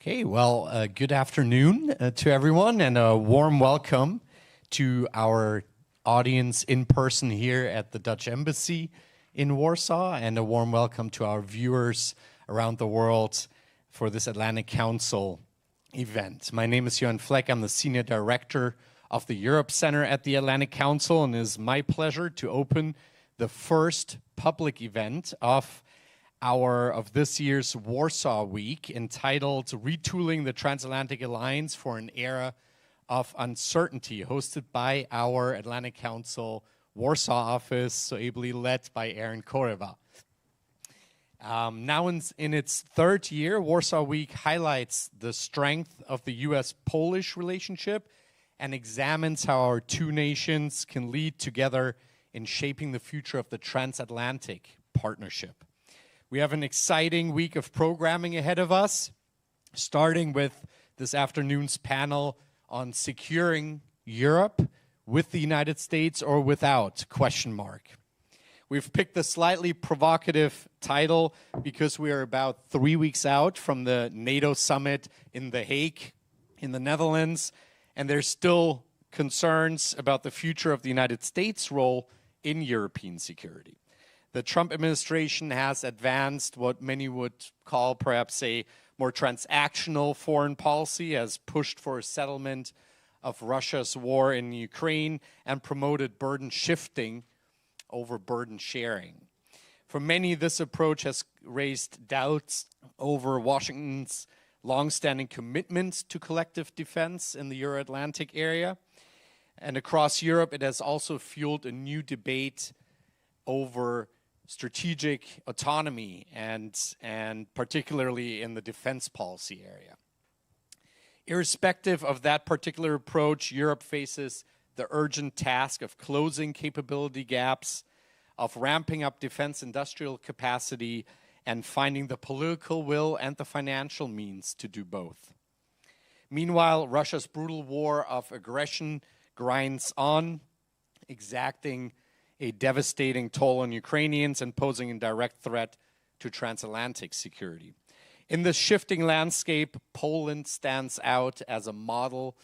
Okay, well, good afternoon to everyone, and a warm welcome to our audience in person here at the Dutch Embassy in Warsaw, and a warm welcome to our viewers around the world for this Atlantic Council event. My name is Johan Fleck. I'm the Senior Director of the Europe Center at the Atlantic Council, and it is my pleasure to open the first public event of this year's Warsaw Week, entitled Retooling the Transatlantic Alliance for an Era of Uncertainty, hosted by our Atlantic Council Warsaw office, so ably led by Aaron Koreva. Now in its third year, Warsaw Week highlights the strength of the US-Polish relationship and examines how our two nations can lead together in shaping the future of the transatlantic partnership. We have an exciting week of programming ahead of us, starting with this afternoon's panel on securing Europe with the United States or without, ? We've picked a slightly provocative title because we are about 3 weeks out from the NATO summit in The Hague in the Netherlands, and there's still concerns about the future of the United States' role in European security. The Trump administration has advanced what many would call perhaps a more transactional foreign policy, has pushed for a settlement of Russia's war in Ukraine, and promoted burden shifting over burden sharing. For many, this approach has raised doubts over Washington's long-standing commitment to collective defense in the Euro-Atlantic area. And across Europe, it has also fueled a new debate over strategic autonomy and particularly in the defense policy area. Irrespective of that particular approach, Europe faces the urgent task of closing capability gaps, of ramping up defense industrial capacity, and finding the political will and the financial means to do both. Meanwhile, Russia's brutal war of aggression grinds on, exacting a devastating toll on Ukrainians and posing a direct threat to transatlantic security. In this shifting landscape, Poland stands out as a model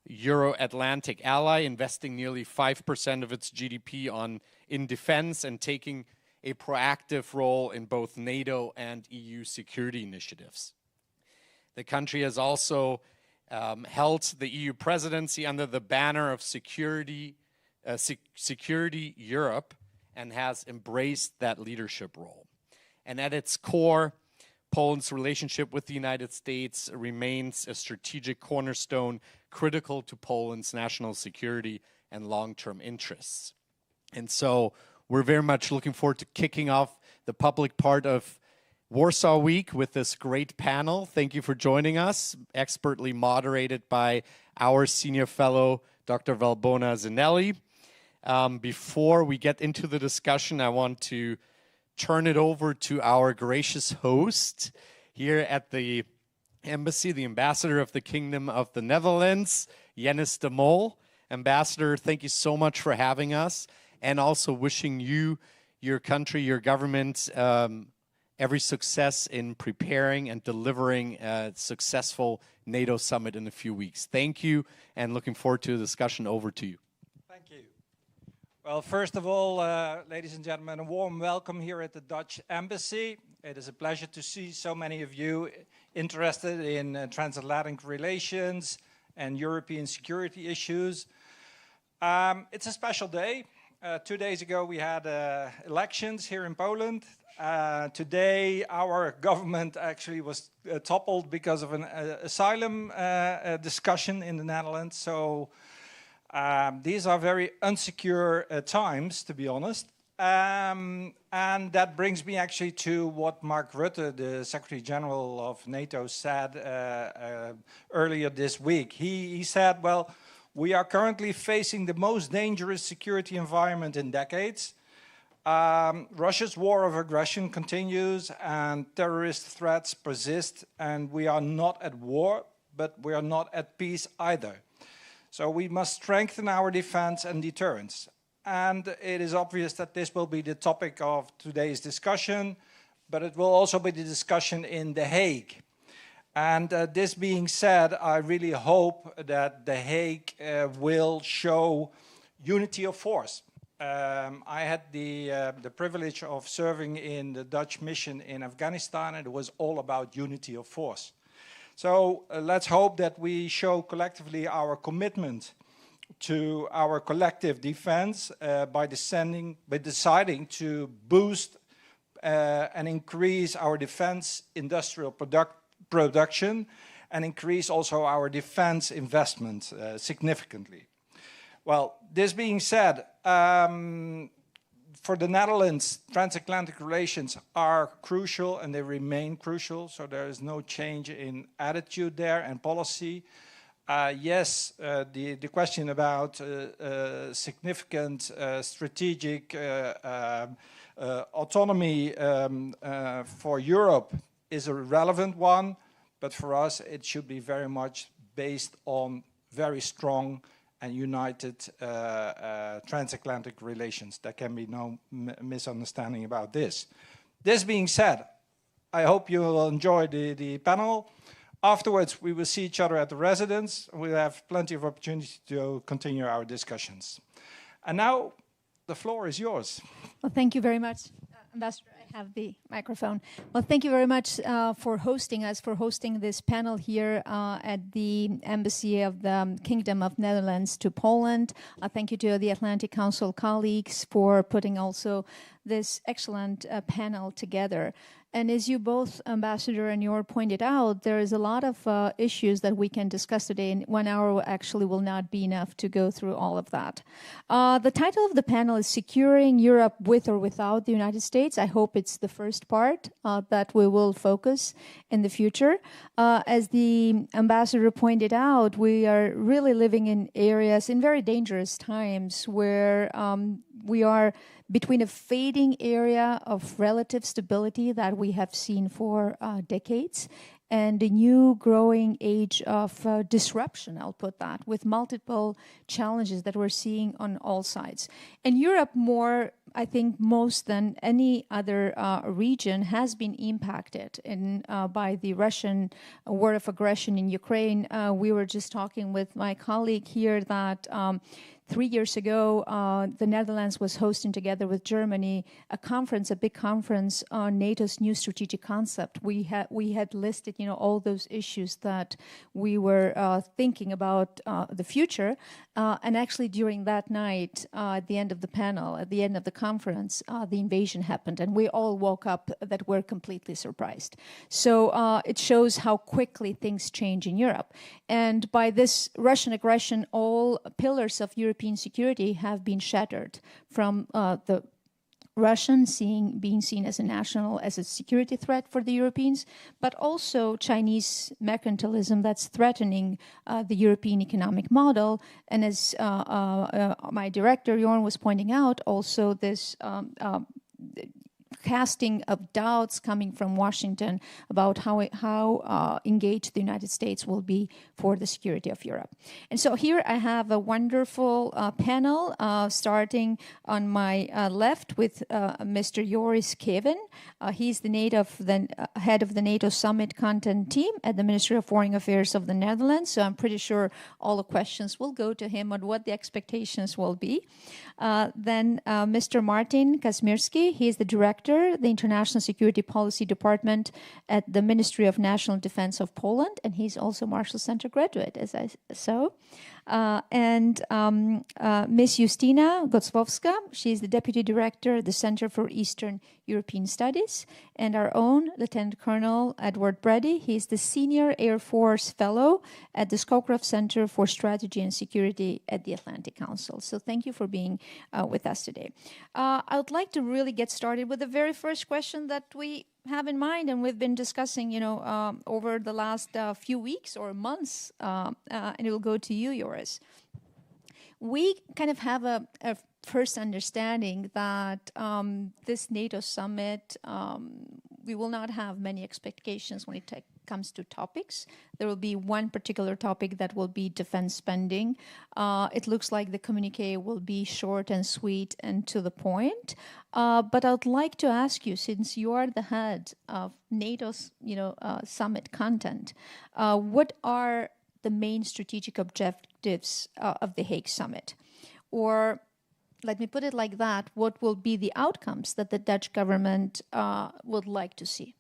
Euro-Atlantic ally, investing nearly 5% of its GDP in defense and taking a proactive role in both NATO and EU security initiatives. The country has also held the EU presidency under the banner of Security Europe, and has embraced that leadership role. And at its core, Poland's relationship with the United States remains a strategic cornerstone critical to Poland's national security and long-term interests. And so we're very much looking forward to kicking off the public part of Warsaw Week with this great panel. Thank you for joining us, expertly moderated by our senior fellow, Dr. Valbona Zinelli. Before we get into the discussion, I want to turn it over to our gracious host here at the embassy, the ambassador of the Kingdom of the Netherlands, Jennis de Mol. Ambassador, thank you so much for having us, and also wishing you, your country, your government, every success in preparing and delivering a successful NATO summit in a few weeks. Thank you, and looking forward to the discussion. Over to you. Thank you. Well, first of all, ladies and gentlemen, a warm welcome here at the Dutch Embassy. It is a pleasure to see so many of you interested in transatlantic relations and European security issues. It's a special day. 2 days ago, we had elections here in Poland. Today, our government actually was toppled because of an asylum discussion in the Netherlands. So these are very unsecure times, to be honest. And that brings me actually to what Mark Rutte, the Secretary General of NATO, said earlier this week. He said, well, we are currently facing the most dangerous security environment in decades. Russia's war of aggression continues and terrorist threats persist, and we are not at war, but we are not at peace either. So we must strengthen our defense and deterrence. And it is obvious that this will be the topic of today's discussion, but it will also be the discussion in The Hague. And this being said, I really hope that The Hague will show unity of force. I had the privilege of serving in the Dutch mission in Afghanistan, and it was all about unity of force. So let's hope that we show collectively our commitment to our collective defense by deciding to boost and increase our defense industrial production and increase also our defense investment significantly. Well, this being said, for the Netherlands, transatlantic relations are crucial and they remain crucial, so there is no change in attitude there and policy. Yes, the question about significant strategic autonomy for Europe is a relevant one, but for us it should be very much based on very strong and united transatlantic relations. There can be no misunderstanding about this. This being said, I hope you will enjoy the panel. Afterwards, we will see each other at the residence. We'll have plenty of opportunity to continue our discussions. And now, the floor is yours. Well, thank you very much, Ambassador. I have the microphone. Well, thank you very much for hosting us, for hosting this panel here at the Embassy of the Kingdom of Netherlands to Poland. Thank you to the Atlantic Council colleagues for putting also this excellent panel together. And as you both, Ambassador and Yor, pointed out, there is a lot of issues that we can discuss today, and 1 hour actually will not be enough to go through all of that. The title of the panel is Securing Europe with or Without the United States. I hope it's the first part that we will focus in the future. As the Ambassador pointed out, we are really living in areas, in very dangerous times, where we are between a fading area of relative stability that we have seen for decades and a new growing age of disruption, I'll put that, with multiple challenges that we're seeing on all sides. And Europe, more, I think, most than any other region, has been impacted by the Russian war of aggression in Ukraine. We were just talking with my colleague here that 3 years ago, the Netherlands was hosting, together with Germany, a big conference on NATO's new strategic concept. We had listed, all those issues that we were thinking about the future. And actually, during that night, at the end of the panel, at the end of the conference, the invasion happened, and we all woke up that we're completely surprised. So it shows how quickly things change in Europe. And by this Russian aggression, all pillars of European security have been shattered, from the Russian being seen as a security threat for the Europeans, but also Chinese mercantilism that's threatening the European economic model. And as my director, Jorn, was pointing out, also this casting of doubts coming from Washington about how engaged the United States will be for the security of Europe. And so here I have a wonderful panel, starting on my left with Mr. Joris Keven. He's the head of the NATO Summit Content Team at the Ministry of Foreign Affairs of the Netherlands. So I'm pretty sure all the questions will go to him on what the expectations will be. Then Mr. Martin Kazmierski, he is the director, the International Security Policy Department at the Ministry of National Defense of Poland, and he's also Marshall Center graduate, as I saw. And Ms. Justina Gocłowska, she's the Deputy Director at the Center for Eastern European Studies, and our own Lieutenant Colonel Edward Brady. He's the Senior Air Force Fellow at the Scowcroft Center for Strategy and Security at the Atlantic Council. So thank you for being with us today. I would like to really get started with the very first question that we have in mind, and we've been discussing, over the last few weeks or months, and it will go to you, Joris. We kind of have a first understanding that this NATO summit, we will not have many expectations when it comes to topics. There will be one particular topic that will be defense spending. It looks like the communique will be short and sweet and to the point. But I'd like to ask you, since you are the head of NATO's, summit content, what are the main strategic objectives of the Hague summit? Or let me put it like that, what will be the outcomes that the Dutch government would like to see?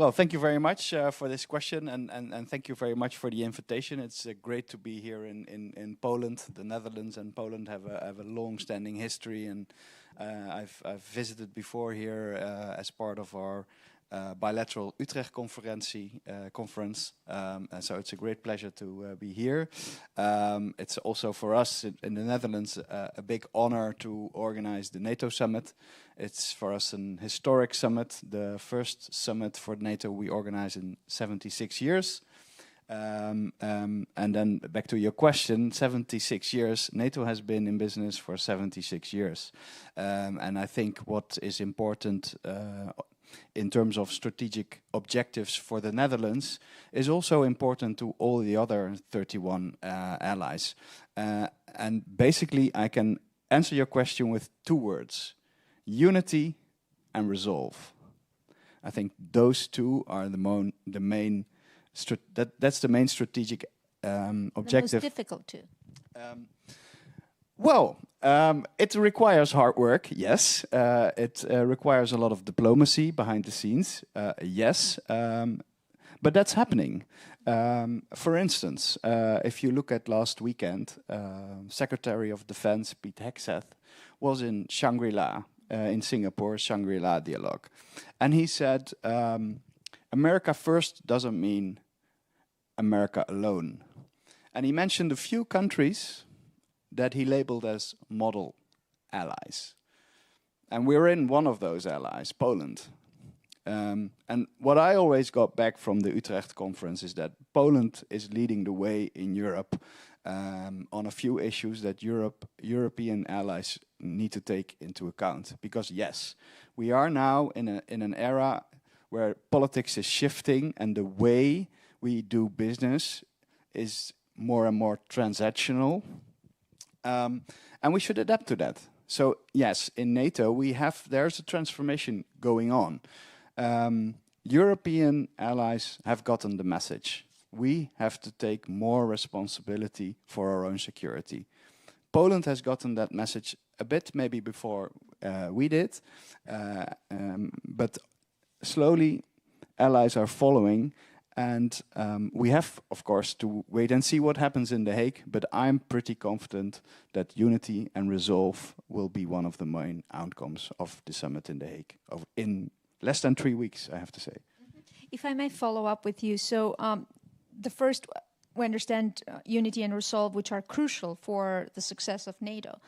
Well, thank you very much for this question, and thank you very much for the invitation. It's great to be here in Poland. The Netherlands and Poland have a long-standing history, and I've visited before here as part of our bilateral Utrecht conference, and so it's a great pleasure to be here. It's also for us in the Netherlands a big honor to organize the NATO summit. It's for us an historic summit, the first summit for NATO we organize in 76 years. And then back to your question, 76 years, NATO has been in business for 76 years. And I think what is important in terms of strategic objectives for the Netherlands is also important to all the other 31 allies. And basically I can answer your question with two words: unity and resolve. I think those two are the main that's the main strategic objective. The most difficult too. It requires hard work, yes. It requires a lot of diplomacy behind the scenes, yes. But that's happening. For instance, if you look at last weekend, Secretary of Defense Pete Hegseth was in Shangri-La, in Singapore, Shangri-La dialogue. And he said, America first doesn't mean America alone. And he mentioned a few countries that he labeled as model allies. And we're in one of those allies, Poland. And what I always got back from the Utrecht conference is that Poland is leading the way in Europe on a few issues that European allies need to take into account. Because yes, we are now in an era where politics is shifting and the way we do business is more and more transactional. And we should adapt to that. So yes, in NATO there's a transformation going on. European allies have gotten the message. We have to take more responsibility for our own security. Poland has gotten that message a bit maybe before we did, but slowly allies are following. And we have, of course, to wait and see what happens in The Hague, but I'm pretty confident that unity and resolve will be one of the main outcomes of the summit in The Hague in less than 3 weeks, I have to say. If I may follow up with you, so the first, we understand unity and resolve, which are crucial for the success of NATO.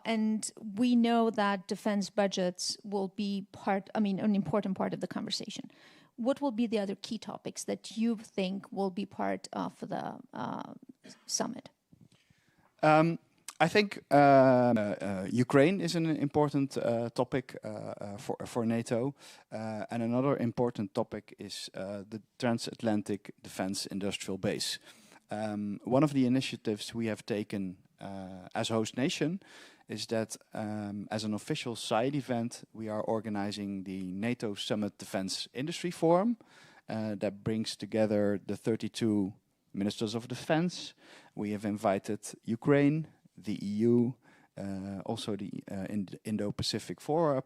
And we know that defense budgets will be an important part of the conversation. What will be the other key topics that you think will be part of the summit? I think Ukraine is an important topic for NATO. And another important topic is the transatlantic defense industrial base. One of the initiatives we have taken as host nation is that as an official side event, we are organizing the NATO Summit Defense Industry Forum that brings together the 32 ministers of defense. We have invited Ukraine, the EU, also the Indo-Pacific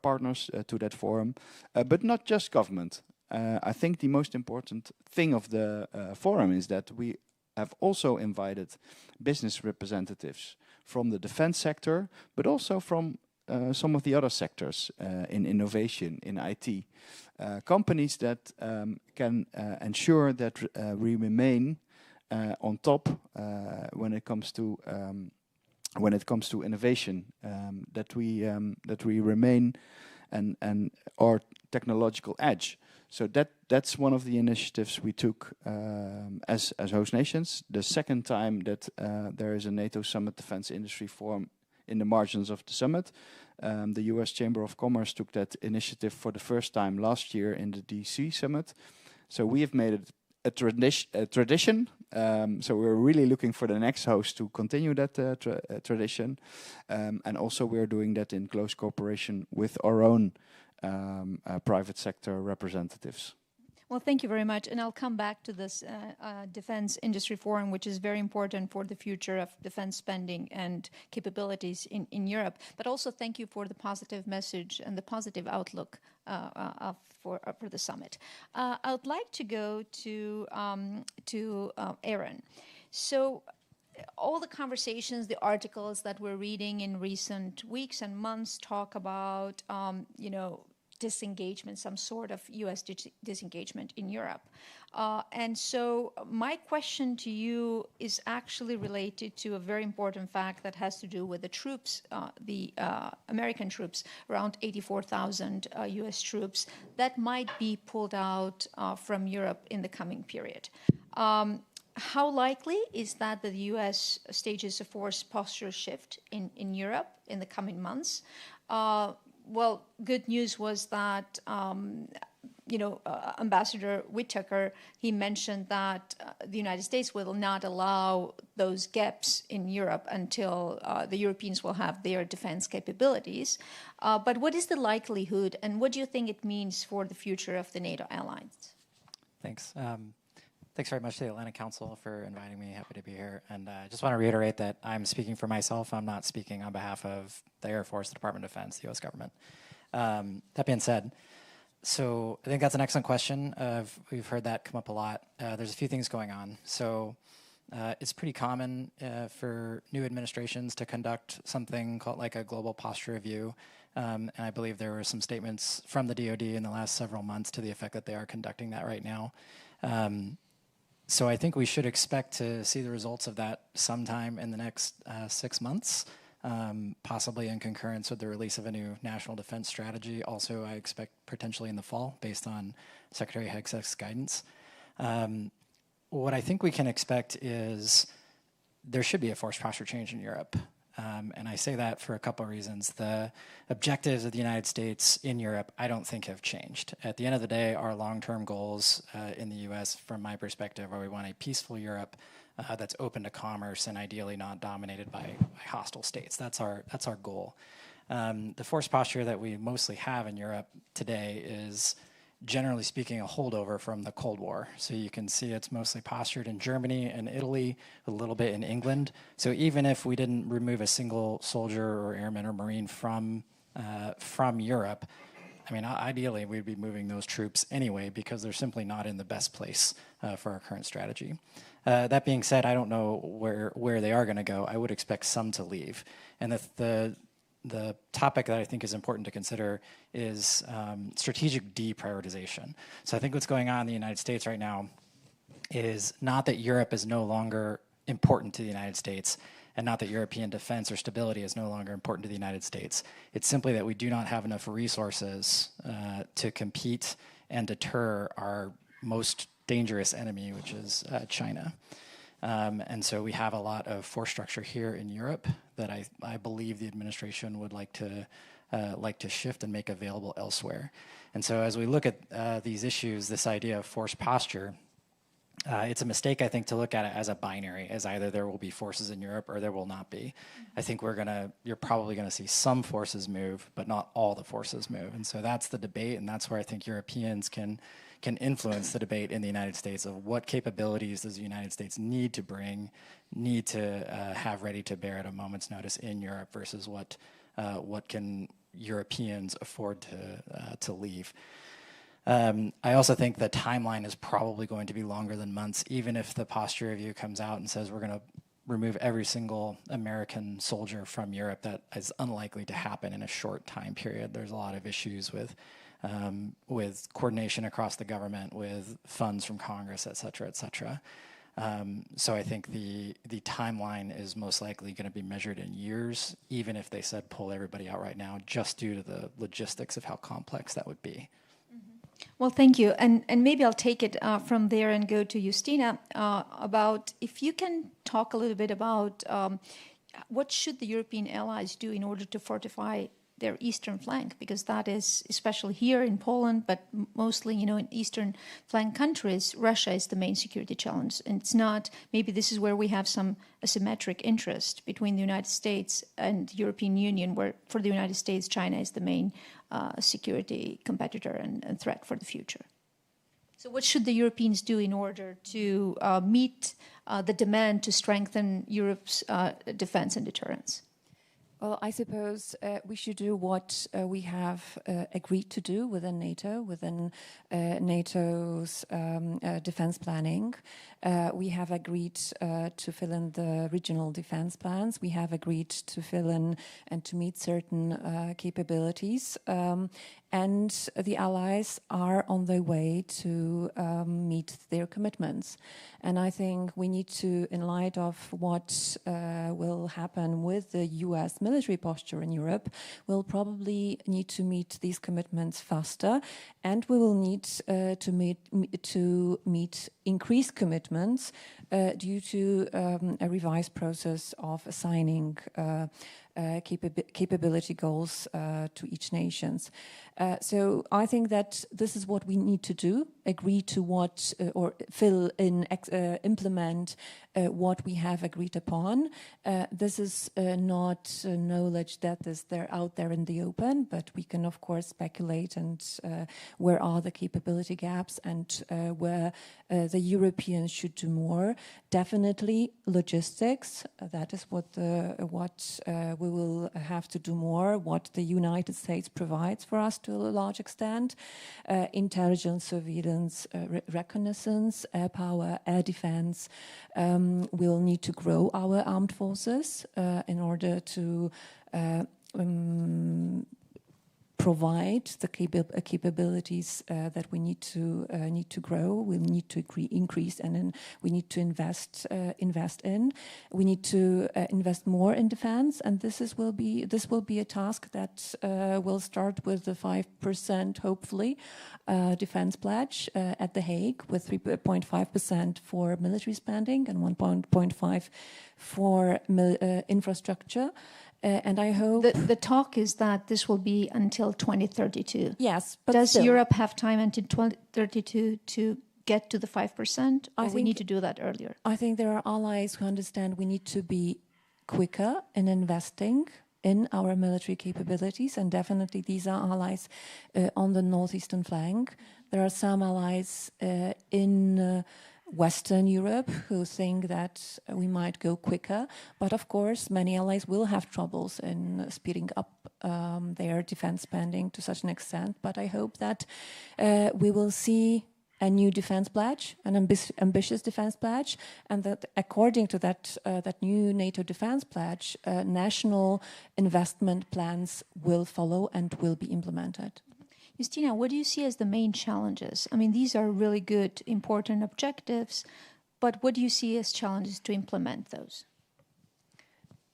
partners to that forum, but not just government. I think the most important thing of the forum is that we have also invited business representatives from the defense sector, but also from some of the other sectors in innovation, in IT. Companies that can ensure that we remain on top when it comes to innovation, that we remain and our technological edge. So that's one of the initiatives we took as host nations. The second time that there is a NATO Summit Defense Industry Forum in the margins of the summit. The US Chamber of Commerce took that initiative for the first time last year in the DC Summit. So we have made it a tradition. So we're really looking for the next host to continue that tradition. And also we're doing that in close cooperation with our own private sector representatives. Well, thank you very much. And I'll come back to this Defense Industry Forum, which is very important for the future of defense spending and capabilities in Europe. But also thank you for the positive message and the positive outlook for the summit. I would like to go to Aaron. So all the conversations, the articles that we're reading in recent weeks and months talk about, disengagement, some sort of U.S. disengagement in Europe. And so my question to you is actually related to a very important fact that has to do with the troops, the American troops, around 84,000 U.S. troops that might be pulled out from Europe in the coming period. How likely is that the U.S. stages a forced posture shift in Europe in the coming months? Well, good news was that, Ambassador Whitaker, he mentioned that the United States will not allow those gaps in Europe until the Europeans will have their defense capabilities. But what is the likelihood, and what do you think it means for the future of the NATO alliance? Thanks. Thanks very much to the Atlantic Council for inviting me. Happy to be here. And I just want to reiterate that I'm speaking for myself. I'm not speaking on behalf of the Air Force, the Department of Defense, the U.S. government. That being said, so I think that's an excellent question. We've heard that come up a lot. There's a few things going on. So it's pretty common for new administrations to conduct something called like a global posture review. And I believe there were some statements from the DoD in the last several months to the effect that they are conducting that right now. So I think we should expect to see the results of that sometime in the next 6 months, possibly in concurrence with the release of a new national defense strategy. Also, I expect potentially in the fall, based on Secretary Hegseth's guidance. What I think we can expect is there should be a forced posture change in Europe. And I say that for a couple of reasons. The objectives of the United States in Europe, I don't think have changed. At the end of the day, our long-term goals in the U.S., from my perspective, are we want a peaceful Europe that's open to commerce and ideally not dominated by hostile states. That's our goal. The forced posture that we mostly have in Europe today is, generally speaking, a holdover from the Cold War. So you can see it's mostly postured in Germany and Italy, a little bit in England. So even if we didn't remove a single soldier or airman or Marine from Europe, I mean, ideally we'd be moving those troops anyway because they're simply not in the best place for our current strategy. That being said, I don't know where they are going to go. I would expect some to leave. And the topic that I think is important to consider is strategic deprioritization. So I think what's going on in the United States right now is not that Europe is no longer important to the United States and not that European defense or stability is no longer important to the United States. It's simply that we do not have enough resources to compete and deter our most dangerous enemy, which is China. And so we have a lot of force structure here in Europe that I believe the administration would like to shift and make available elsewhere. And so as we look at these issues, this idea of forced posture, it's a mistake, I think, to look at it as a binary, as either there will be forces in Europe or there will not be. I think you're probably going to see some forces move, but not all the forces move. And so that's the debate, and that's where I think Europeans can influence the debate in the United States of what capabilities does the United States need to have ready to bear at a moment's notice in Europe versus what can Europeans afford to leave. I also think the timeline is probably going to be longer than months, even if the posture review comes out and says we're going to remove every single American soldier from Europe. That is unlikely to happen in a short time period. There's a lot of issues with coordination across the government, with funds from Congress, et cetera, et cetera. So I think the timeline is most likely going to be measured in years, even if they said pull everybody out right now, just due to the logistics of how complex that would be. Well, thank you. And maybe I'll take it from there and go to Justina about if you can talk a little bit about what should the European allies do in order to fortify their eastern flank, because that is, especially here in Poland, but mostly, in eastern flank countries, Russia is the main security challenge. And it's not, maybe this is where we have some asymmetric interest between the United States and the European Union, where for the United States, China is the main security competitor and threat for the future. So what should the Europeans do in order to meet the demand to strengthen Europe's defense and deterrence? Well, I suppose we should do what we have agreed to do within NATO, within NATO's defense planning. We have agreed to fill in the regional defense plans. We have agreed to fill in and to meet certain capabilities. And the allies are on their way to meet their commitments. And I think we need to, in light of what will happen with the US military posture in Europe, we'll probably need to meet these commitments faster, and we will need to meet increased commitments due to a revised process of assigning capability goals to each nations. So I think that this is what we need to do, agree to what, or fill in, implement what we have agreed upon. This is not knowledge that is there out there in the open, but we can of course speculate and where are the capability gaps and where the Europeans should do more. Definitely logistics, that is what we will have to do more, what the United States provides for us to a large extent. Intelligence, surveillance, reconnaissance, air power, air defense. We'll need to grow our armed forces in order to provide the capabilities that we need to grow. We'll need to increase, and then we need to invest in. We need to invest more in defense, and this will be a task that will start with the 5%, hopefully, defense pledge at The Hague, with 3.5% for military spending and 1.5% for infrastructure. And I hope the talk is that this will be until 2032. Yes, but does still, Europe have time until 2032 to get to the 5%? Or we need to do that earlier? I think there are allies who understand we need to be quicker in investing in our military capabilities, and definitely these are allies on the northeastern flank. There are some allies in Western Europe who think that we might go quicker, but of course many allies will have troubles in speeding up their defense spending to such an extent. But I hope that we will see a new defense pledge, an ambitious defense pledge, and that according to that new NATO defense pledge, national investment plans will follow and will be implemented. Justina, what do you see as the main challenges? I mean, these are really good, important objectives, but what do you see as challenges to implement those?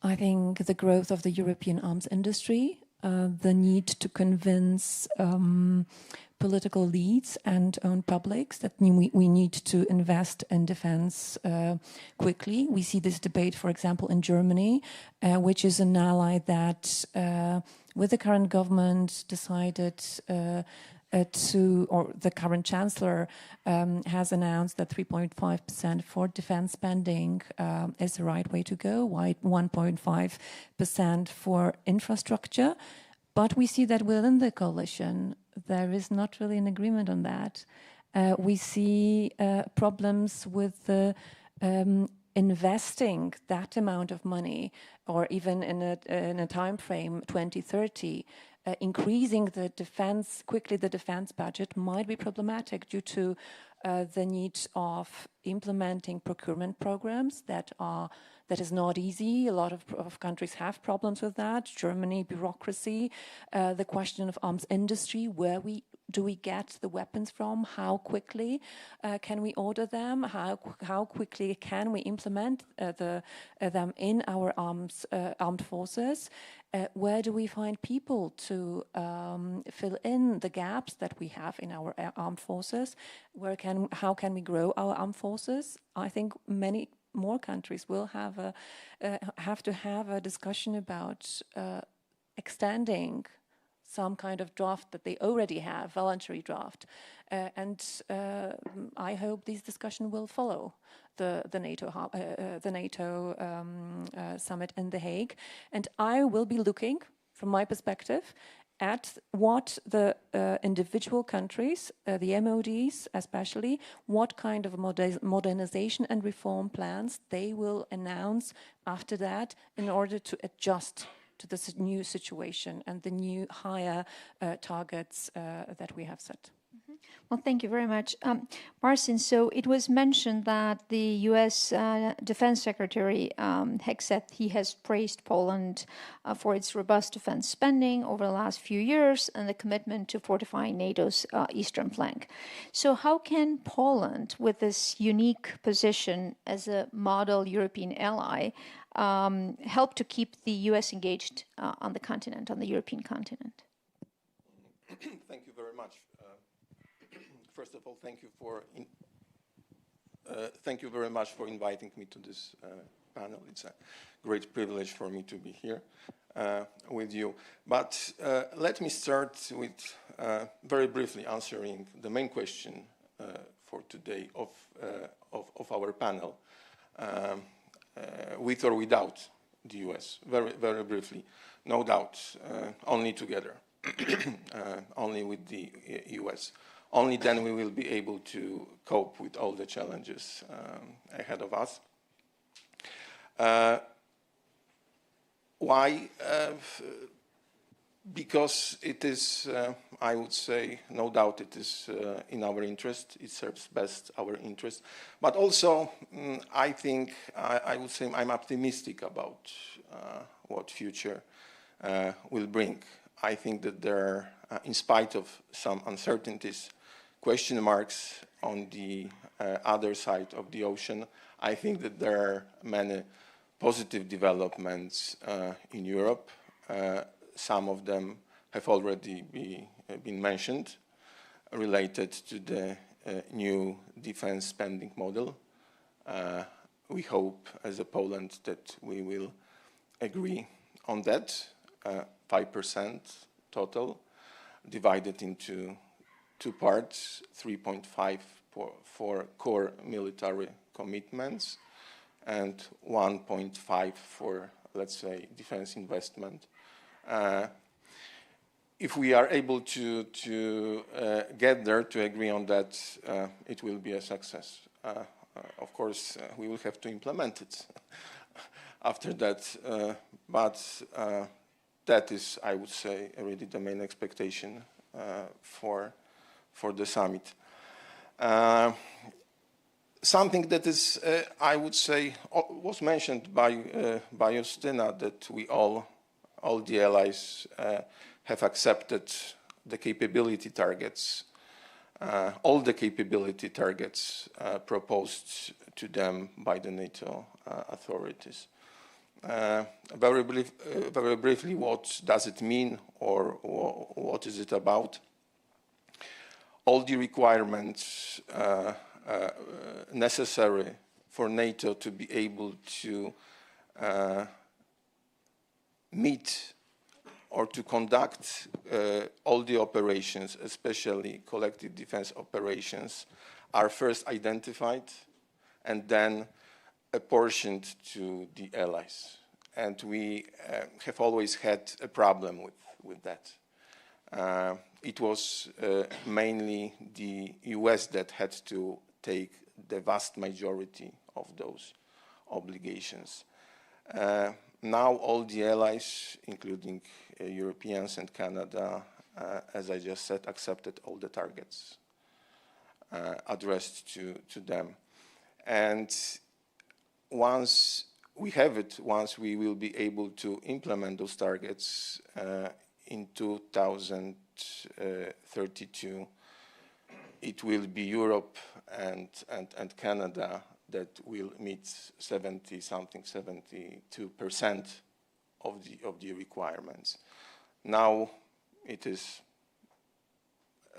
I think the growth of the European arms industry, the need to convince political leads and own publics that we need to invest in defense quickly. We see this debate, for example, in Germany, which is an ally that, with the current government, decided or the current chancellor has announced that 3.5% for defense spending is the right way to go, 1.5% for infrastructure. But we see that within the coalition, there is not really an agreement on that. We see problems with investing that amount of money, or even in a time frame 2030. Increasing the defense budget might be problematic due to the need of implementing procurement programs that is not easy. A lot of countries have problems with that. Germany, bureaucracy, the question of arms industry, where do we get the weapons from? How quickly can we order them? How quickly can we implement them in our armed forces? Where do we find people to fill in the gaps that we have in our armed forces? How can we grow our armed forces? I think many more countries will have to have a discussion about extending some kind of draft that they already have, voluntary draft. I hope this discussion will follow the NATO summit in The Hague. And I will be looking, from my perspective, at what the individual countries, the MODs especially, what kind of modernization and reform plans they will announce after that in order to adjust to this new situation and the new higher targets that we have set. Well, thank you very much. Marcin, so it was mentioned that the U.S. Defense Secretary Heck said he has praised Poland for its robust defense spending over the last few years and the commitment to fortifying NATO's eastern flank. So how can Poland, with this unique position as a model European ally, help to keep the U.S. engaged on the continent, on the European continent? Thank you very much. First of all, thank you very much for inviting me to this panel. It's a great privilege for me to be here with you. But let me start with very briefly answering the main question for today of our panel, with or without the US. Very, very briefly, no doubt, only together, only with the US. Only then we will be able to cope with all the challenges ahead of us. Why? Because it is, I would say, no doubt it is in our interest. It serves best our interest. But also, I think, I would say I'm optimistic about what future will bring. I think that there are, in spite of some uncertainties, question marks on the other side of the ocean, I think that there are many positive developments in Europe. Some of them have already been mentioned, related to the new defense spending model. We hope, as a Poland, that we will agree on that, 5% total, divided into two parts, 3.5 for core military commitments and 1.5 for, let's say, defense investment. If we are able to get there, to agree on that, it will be a success. Of course, we will have to implement it after that, but that is, I would say, really the main expectation for the summit. Something that is, I would say, was mentioned by Justyna, that we all the allies have accepted the capability targets, all the capability targets proposed to them by the NATO authorities. Very briefly, what does it mean, or what is it about? All the requirements necessary for NATO to be able to meet or to conduct all the operations, especially collective defense operations, are first identified and then apportioned to the allies. And we have always had a problem with that. It was mainly the US that had to take the vast majority of those obligations. Now all the allies, including Europeans and Canada, as I just said, accepted all the targets addressed to them. And once we have it, once we will be able to implement those targets in 2032, it will be Europe and Canada that will meet 72% of the requirements. Now it is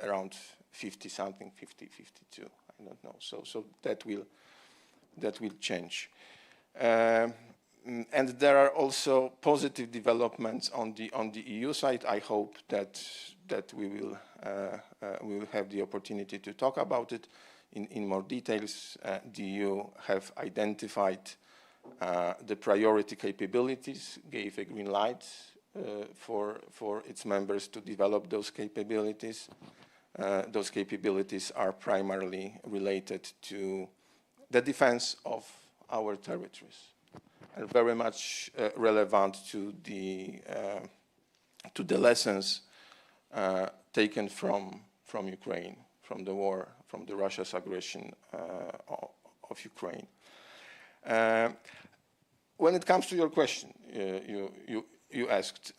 around 50-something, 50, 52. I don't know. So that will change. and there are also positive developments on the EU side. I hope that we will have the opportunity to talk about it in more details. The EU have identified the priority capabilities, gave a green light for its members to develop those capabilities. Those capabilities are primarily related to the defense of our territories, and very much relevant to the lessons taken from Ukraine, from the war, from the Russia's aggression of Ukraine. When it comes to your question, you asked,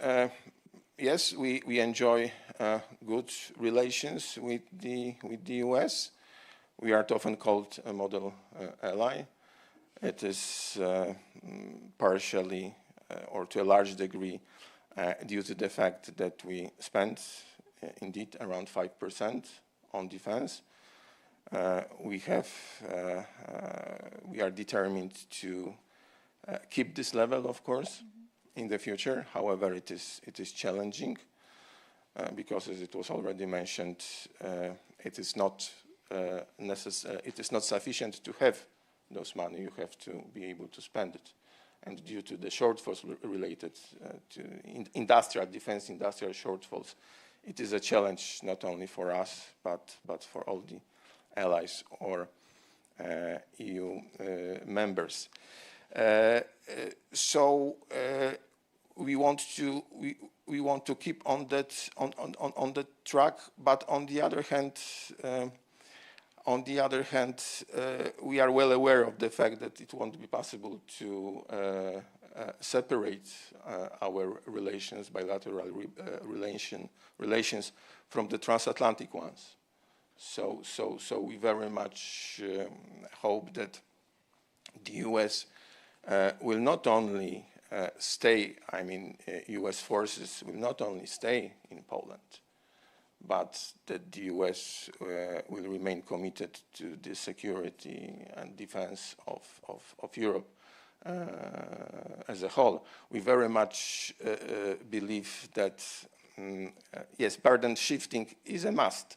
yes, we enjoy good relations with the US. We are often called a model ally. It is partially or to a large degree due to the fact that we spend indeed around 5% on defense. We are determined to keep this level, of course, in the future. However, it is challenging because, as it was already mentioned, it is not sufficient to have those money. You have to be able to spend it, and due to the shortfalls related to industrial defense, industrial shortfalls, it is a challenge not only for us but for all the allies or EU members. So we want to keep on that track, but on the other hand, we are well aware of the fact that it won't be possible to separate our relations, bilateral relations, from the transatlantic ones. So we very much hope that the US will not only stay, US forces will not only stay in Poland, but that the US will remain committed to the security and defense of Europe as a whole. We very much believe that, yes, burden shifting is a must,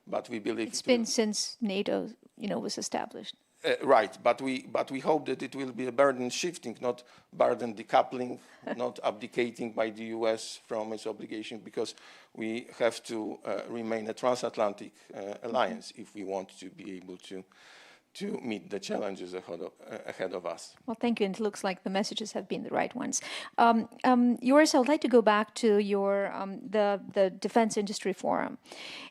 but we believe it's been since NATO, was established. Right, but we hope that it will be a burden shifting, not burden decoupling, not abdicating by the US from its obligation, because we have to remain a transatlantic alliance if we want to be able to meet the challenges ahead of us. Well, thank you, and it looks like the messages have been the right ones. Joris, I would like to go back to your the Defense Industry Forum,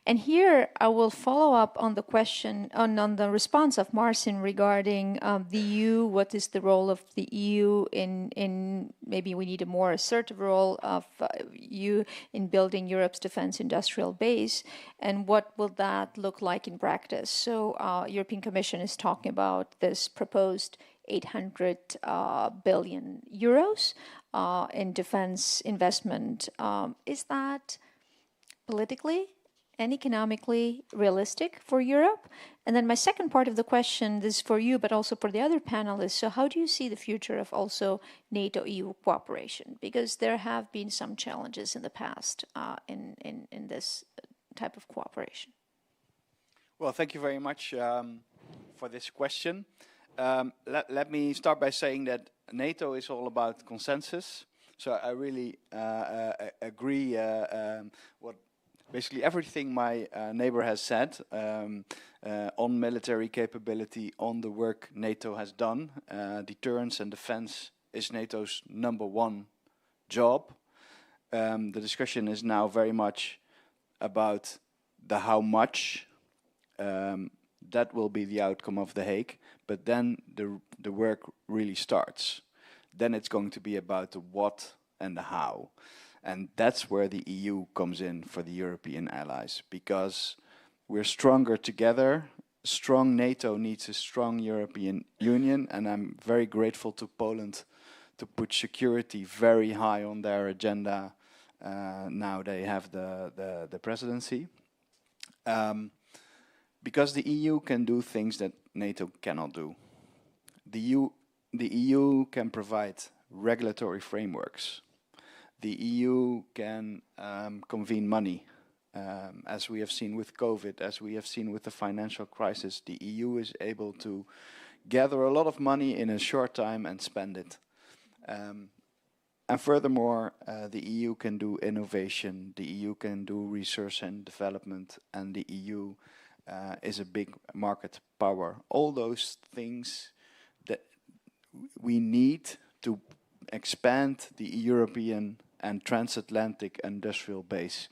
and here I will follow up on the question on the response of Marcin regarding the EU. What is the role of the EU in maybe we need a more assertive role of EU in building Europe's defense industrial base, and what will that look like in practice? So, European Commission is talking about this proposed 800 billion euros in defense investment. Is that politically and economically realistic for Europe? And then my second part of the question, this is for you, but also for the other panelists. So how do you see the future of also NATO-EU cooperation? Because there have been some challenges in the past in this type of cooperation. Well, thank you very much for this question. Let me start by saying that NATO is all about consensus. So I really agree what basically everything my neighbor has said on military capability, on the work NATO has done. Deterrence and defense is NATO's #1 job. The discussion is now very much about the how much. That will be the outcome of The Hague, but then the work really starts. Then it's going to be about the what and the how. And that's where the EU comes in for the European allies, because we're stronger together. Strong NATO needs a strong European Union, and I'm very grateful to Poland to put security very high on their agenda. Now they have the presidency. Because the EU can do things that NATO cannot do. The EU can provide regulatory frameworks. The EU can convene money, as we have seen with COVID, as we have seen with the financial crisis. The EU is able to gather a lot of money in a short time and spend it. And furthermore, the EU can do innovation, the EU can do research and development, and the EU is a big market power. All those things that we need to expand the European and transatlantic industrial base.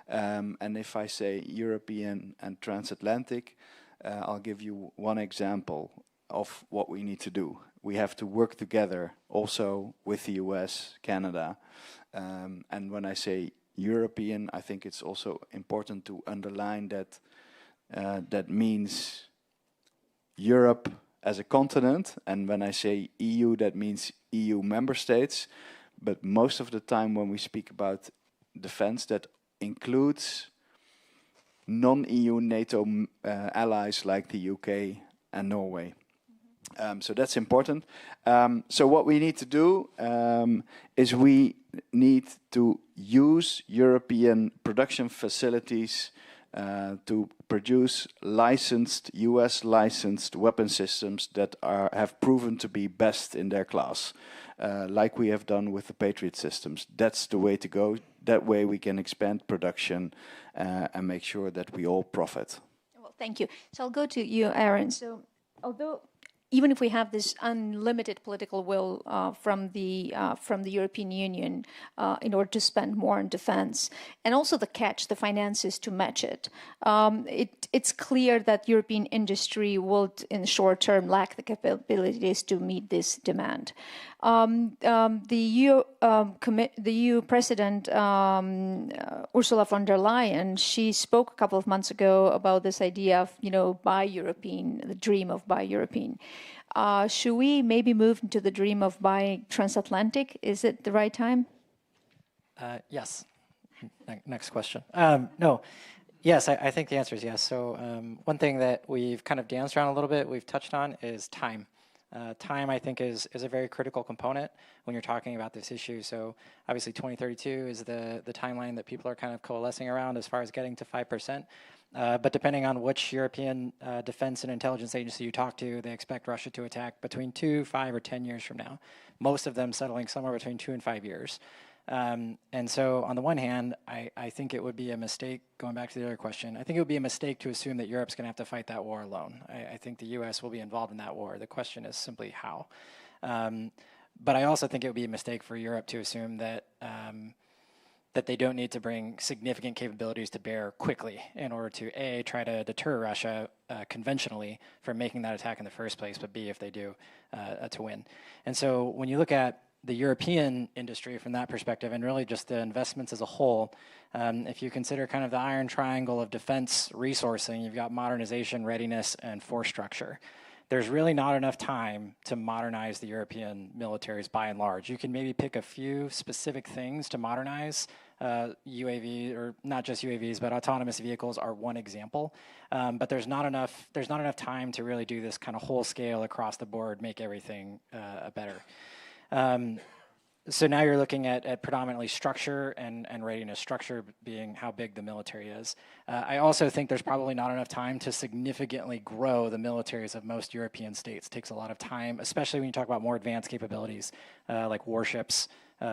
And if I say European and transatlantic, I'll give you one example of what we need to do. We have to work together also with the US, Canada. And when I say European, I think it's also important to underline that that means Europe as a continent. And when I say EU, that means EU member states. But most of the time when we speak about defense, that includes non-EU NATO allies like the UK and Norway. So that's important. So what we need to do is we need to use European production facilities to produce licensed, US licensed weapon systems that have proven to be best in their class, like we have done with the Patriot systems. That's the way to go. That way we can expand production and make sure that we all profit. Well, thank you. So I'll go to you, Aaron. So although even if we have this unlimited political will from the European Union in order to spend more on defense, and also the finances to match it, it's clear that European industry will, in the short term, lack the capabilities to meet this demand. The EU President Ursula von der Leyen, she spoke a couple of months ago about this idea of, buy European, the dream of buy European. Should we maybe move into the dream of buy transatlantic? Is it the right time? Yes. Next question. No. Yes, I think the answer is yes. So one thing that we've kind of danced around a little bit, we've touched on, is time. Time, I think, is a very critical component when you're talking about this issue. So obviously 2032 is the timeline that people are kind of coalescing around as far as getting to 5%. But depending on which European defense and intelligence agency you talk to, they expect Russia to attack between 2, 5, or 10 years from now. Most of them settling somewhere between 2 and 5 years. And so on the one hand, I think it would be a mistake, going back to the other question, I think it would be a mistake to assume that Europe's going to have to fight that war alone. I think the US will be involved in that war. The question is simply how. But I also think it would be a mistake for Europe to assume that that they don't need to bring significant capabilities to bear quickly in order to, A, try to deter Russia conventionally from making that attack in the first place, but B, if they do, to win. And so when you look at the European industry from that perspective, and really just the investments as a whole, if you consider kind of the iron triangle of defense resourcing, you've got modernization, readiness, and force structure. There's really not enough time to modernize the European militaries by and large. You can maybe pick a few specific things to modernize. UAV, or not just UAVs, but autonomous vehicles are one example. But there's not enough time to really do this kind of whole scale across the board, make everything better. So now you're looking at predominantly structure and readiness, structure being how big the military is. I also think there's probably not enough time to significantly grow the militaries of most European states. It takes a lot of time, especially when you talk about more advanced capabilities like warships,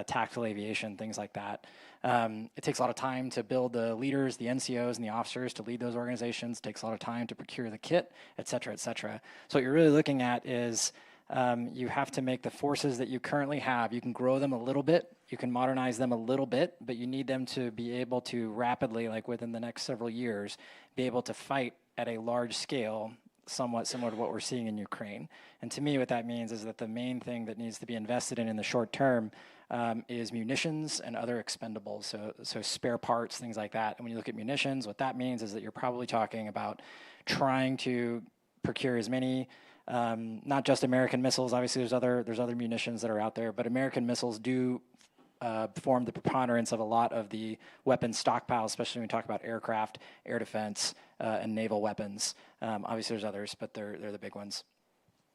tactical aviation, things like that. It takes a lot of time to build the leaders, the NCOs, and the officers to lead those organizations. It takes a lot of time to procure the kit, et cetera, et cetera. So what you're really looking at is you have to make the forces that you currently have, you can grow them a little bit, you can modernize them a little bit, but you need them to be able to rapidly, like within the next several years, be able to fight at a large scale, somewhat similar to what we're seeing in Ukraine. And to me, what that means is that the main thing that needs to be invested in the short term is munitions and other expendables, so spare parts, things like that. And when you look at munitions, what that means is that you're probably talking about trying to procure as many not just American missiles. Obviously, there's other munitions that are out there, but American missiles do form the preponderance of a lot of the weapons stockpiles, especially when we talk about aircraft, air defense, and naval weapons. Obviously, there's others, but they're the big ones.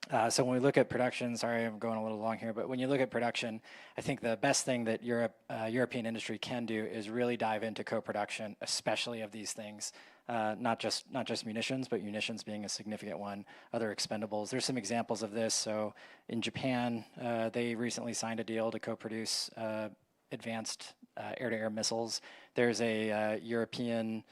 So when we look at production, sorry, I'm going a little long here, but when you look at production, I think the best thing that European industry can do is really dive into co-production, especially of these things, not just munitions, but munitions being a significant one, other expendables. There's some examples of this. So in Japan, they recently signed a deal to co-produce advanced air-to-air missiles. There's a European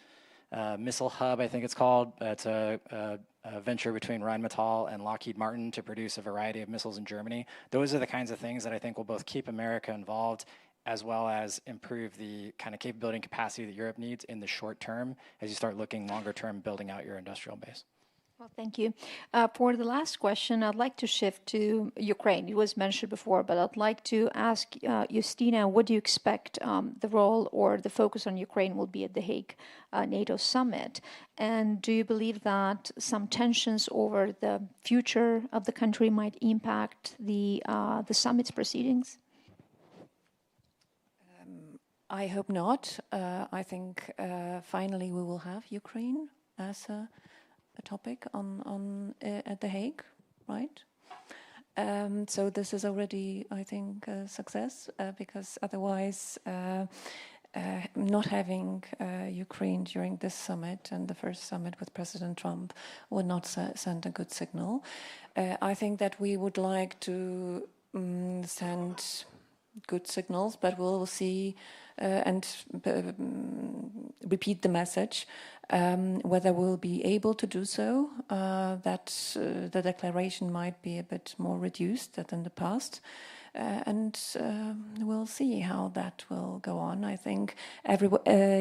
missile hub, I think it's called. It's a venture between Rheinmetall and Lockheed Martin to produce a variety of missiles in Germany. Those are the kinds of things that I think will both keep America involved as well as improve the kind of capability and capacity that Europe needs in the short term as you start looking longer term building out your industrial base. Well, thank you. For the last question, I'd like to shift to Ukraine. It was mentioned before, but I'd like to ask Justina, what do you expect the role or the focus on Ukraine will be at the Hague NATO summit? And do you believe that some tensions over the future of the country might impact the summit's proceedings? I hope not. I think finally we will have Ukraine as a topic on at The Hague, right? So this is already, I think, a success because otherwise, not having Ukraine during this summit and the first summit with President Trump would not send a good signal. I think that we would like to send good signals, but we'll see and repeat the message. Whether we'll be able to do so, that the declaration might be a bit more reduced than in the past. And we'll see how that will go on. I think every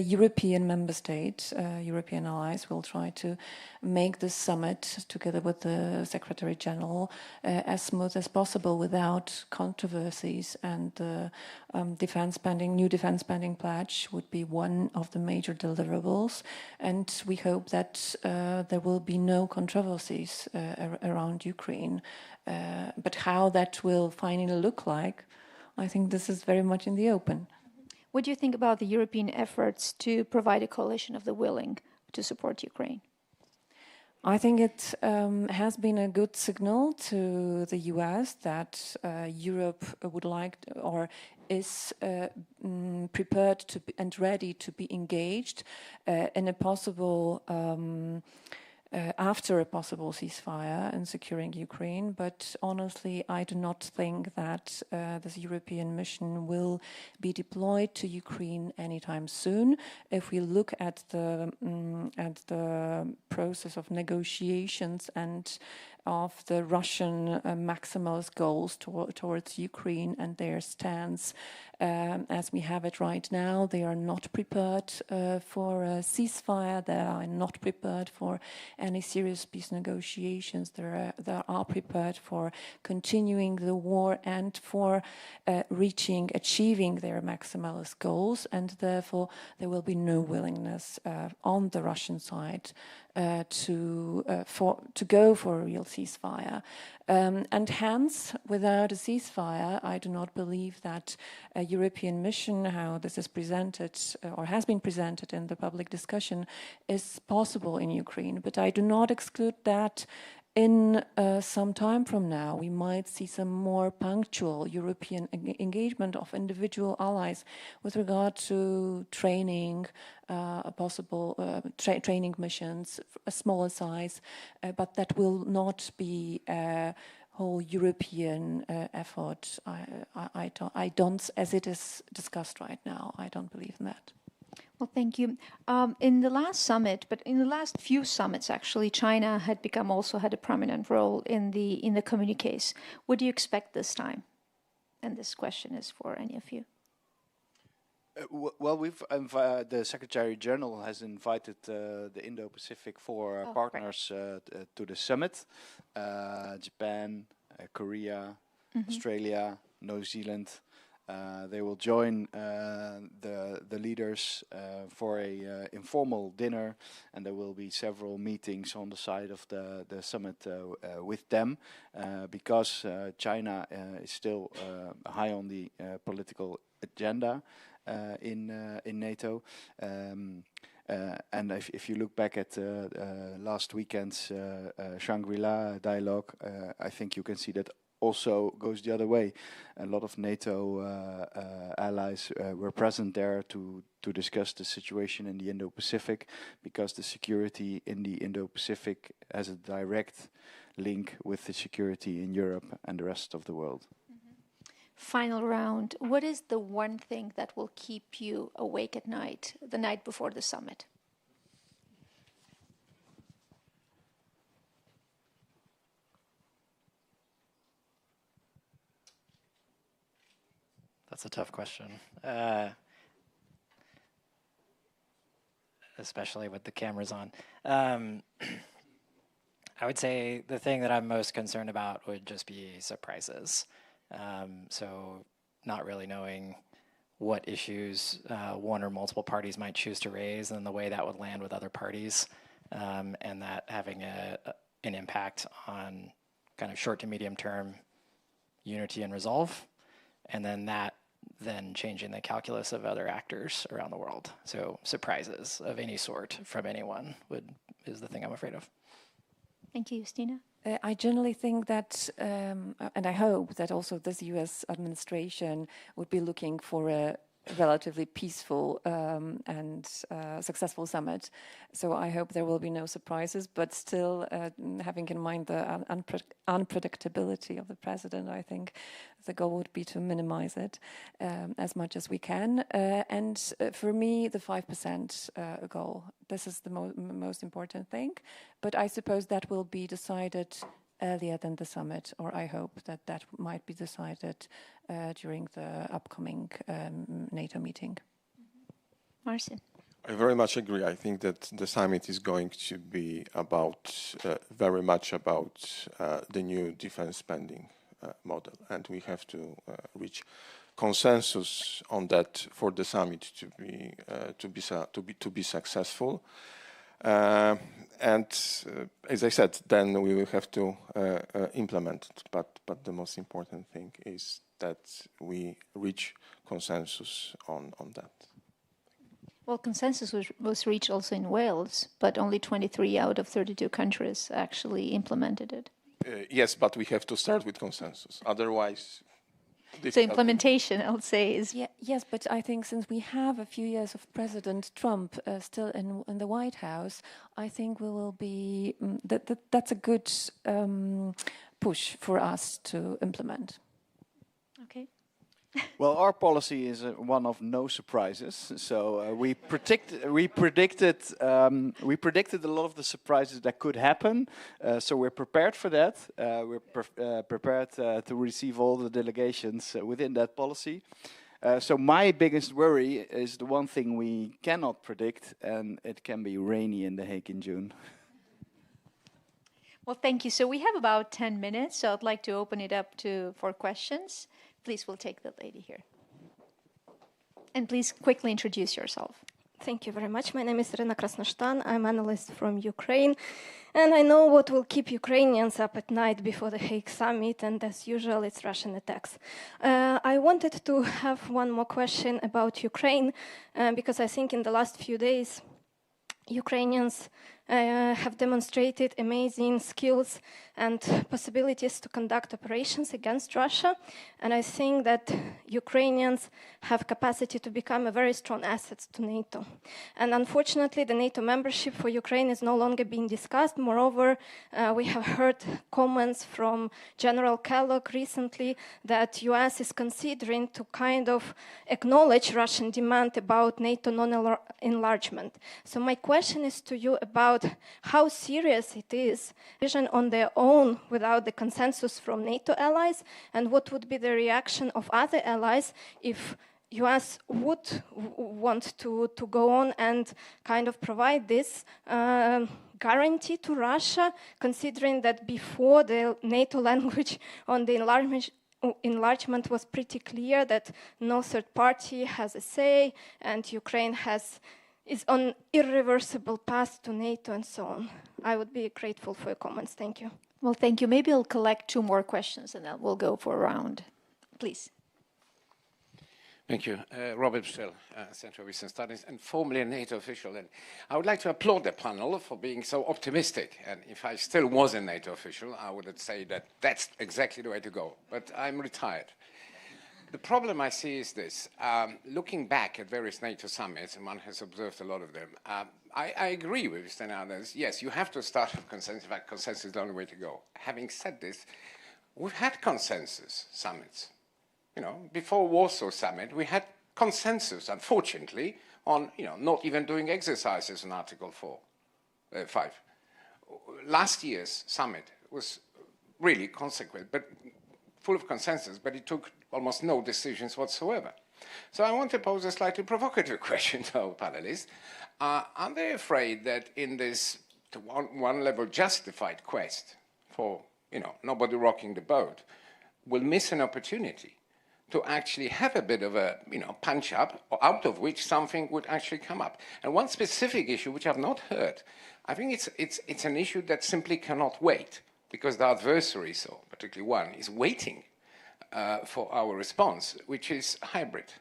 European member state, European allies will try to make this summit together with the Secretary General as smooth as possible without controversies. And the new defense spending pledge would be one of the major deliverables. And we hope that there will be no controversies around Ukraine. But how that will finally look like, I think this is very much in the open. What do you think about the European efforts to provide a coalition of the willing to support Ukraine? I think it has been a good signal to the US that Europe would like or is prepared to be, and ready to be engaged in a possible after a possible ceasefire and securing Ukraine. But honestly, I do not think that this European mission will be deployed to Ukraine anytime soon. If we look at the process of negotiations and of the Russian maximalist goals towards Ukraine and their stance as we have it right now, they are not prepared for a ceasefire. They are not prepared for any serious peace negotiations. They are prepared for continuing the war and for achieving their maximalist goals, and therefore there will be no willingness on the Russian side to go for a real ceasefire. And hence, without a ceasefire, I do not believe that a European mission, how this is presented or has been presented in the public discussion, is possible in Ukraine. But I do not exclude that in some time from now, we might see some more punctual European engagement of individual allies with regard to training, possible training missions, a smaller size, but that will not be a whole European effort. I don't, as it is discussed right now, I don't believe in that. Well, thank you. In the last summit, but in the last few summits, actually, China had had a prominent role in the communiques. What do you expect this time? And this question is for any of you. Well, the Secretary General has invited the Indo-Pacific four partners to the summit: Japan, Korea, Australia, New Zealand. They will join the leaders for a informal dinner, and there will be several meetings on the side of the summit with them, because China is still high on the political agenda in NATO. And if you look back at last weekend's Shangri-La dialogue, I think you can see that also goes the other way. A lot of NATO allies were present there to discuss the situation in the Indo-Pacific, because the security in the Indo-Pacific has a direct link with the security in Europe and the rest of the world. Final round. What is the one thing that will keep you awake at night, the night before the summit? That's a tough question, especially with the cameras on. I would say the thing that I'm most concerned about would just be surprises. So not really knowing what issues one or multiple parties might choose to raise and the way that would land with other parties, and that having an impact on kind of short to medium term unity and resolve, and then changing the calculus of other actors around the world. So surprises of any sort from anyone is the thing I'm afraid of. Thank you, Justina. I generally think that, and I hope that also this US administration would be looking for a relatively peaceful and successful summit. So I hope there will be no surprises, but still having in mind the unpredictability of the president, I think the goal would be to minimize it as much as we can. And for me, the 5% goal, this is the most important thing. But I suppose that will be decided earlier than the summit, or I hope that that might be decided during the upcoming NATO meeting. Marcin. I very much agree. I think that the summit is going to be about, very much about the new defense spending model, and we have to reach consensus on that for the summit to be successful. And as I said, then we will have to implement it. But the most important thing is that we reach consensus on that. Well, consensus was reached also in Wales, but only 23 out of 32 countries actually implemented it. Yes, but we have to start with consensus. Otherwise... So implementation, I'll say, is... Yes, but I think since we have a few years of President Trump still in the White House, I think we will be... that's a good push for us to implement. Okay. Well, our policy is one of no surprises. So we predicted a lot of the surprises that could happen. So we're prepared for that. We're prepared to receive all the delegations within that policy. So my biggest worry is the one thing we cannot predict, and it can be rainy in The Hague in June. Well, thank you. So we have about 10 minutes, so I'd like to open it up for questions. Please, we'll take the lady here. And please quickly introduce yourself. Thank you very much. My name is Irina Krasnoshtan. I'm an analyst from Ukraine. And I know what will keep Ukrainians up at night before the Hague summit, and as usual, it's Russian attacks. I wanted to have one more question about Ukraine, because I think in the last few days, Ukrainians have demonstrated amazing skills and possibilities to conduct operations against Russia. And I think that Ukrainians have capacity to become a very strong asset to NATO. And unfortunately, the NATO membership for Ukraine is no longer being discussed. Moreover, we have heard comments from General Kellogg recently that US is considering to kind of acknowledge Russian demand about NATO non-enlargement. So my question is to you about how serious it is, vision on their own without the consensus from NATO allies, and what would be the reaction of other allies if US would want to go on and kind of provide this guarantee to Russia, considering that before the NATO language on the enlargement was pretty clear that no third party has a say, and Ukraine is on irreversible path to NATO and so on. I would be grateful for your comments. Thank you. Well, thank you. Maybe I'll collect 2 more questions and then we'll go for a round. Please. Thank you. Robert Still, Center of Eastern Studies, and formerly a NATO official. And I would like to applaud the panel for being so optimistic. And if I still was a NATO official, I would say that that's exactly the way to go. But I'm retired. The problem I see is this. Looking back at various NATO summits, and one has observed a lot of them, I agree with Sten others. Yes, you have to start with consensus. In fact, consensus is the only way to go. Having said this, we've had consensus summits. You know, before Warsaw Summit, we had consensus, unfortunately, on, you know, not even doing exercises on Article 5. Last year's summit was really consequent, but full of consensus, but it took almost no decisions whatsoever. So I want to pose a slightly provocative question to our panelists. Are they afraid that in this, to one level, justified quest for, you know, nobody rocking the boat, will miss an opportunity to actually have a bit of a, you know, punch up, out of which something would actually come up? And one specific issue, which I've not heard, I think it's an issue that simply cannot wait, because the adversary, so particularly one, is waiting for our response, which is hybrid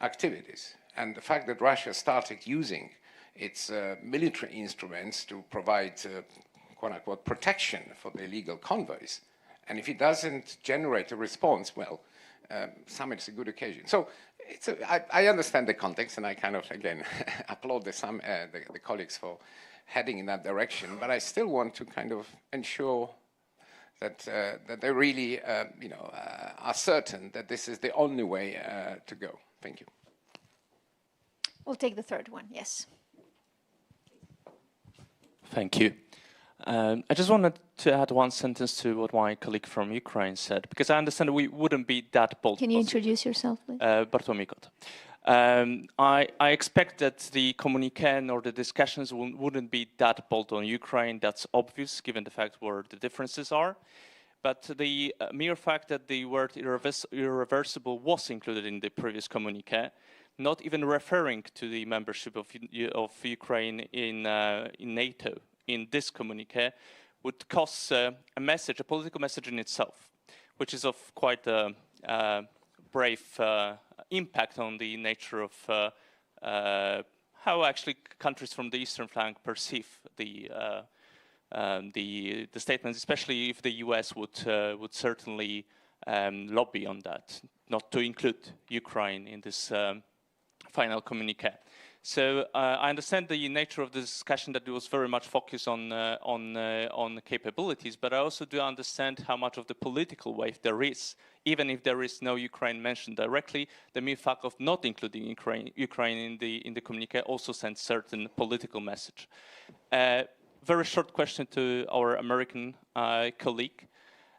activities. And the fact that Russia started using its military instruments to provide, quote-unquote, protection for the illegal convoys, and if it doesn't generate a response, well, summit is a good occasion. So I understand the context, and I kind of, again, applaud the colleagues for heading in that direction, but I still want to kind of ensure that, that they really, you know, are certain that this is the only way to go. Thank you. We'll take the third one, yes. Thank you. I just wanted to add one sentence to what my colleague from Ukraine said, because I understand we wouldn't be that bold. Can you introduce yourself, please? Bartomikot. I expect that the communique or the discussions wouldn't be that bold on Ukraine. That's obvious, given the fact where the differences are. But the mere fact that the word irreversible was included in the previous communique, not even referring to the membership of Ukraine in NATO, in this communique, would cause a message, a political message in itself, which is of quite a brave impact on the nature of how actually countries from the eastern flank perceive the statements, especially if the US would certainly lobby on that, not to include Ukraine in this final communique. So I understand the nature of the discussion, that it was very much focused on capabilities, but I also do understand how much of the political wave there is, even if there is no Ukraine mentioned directly. The mere fact of not including Ukraine in the communique also sends certain political message. Very short question to our American colleague.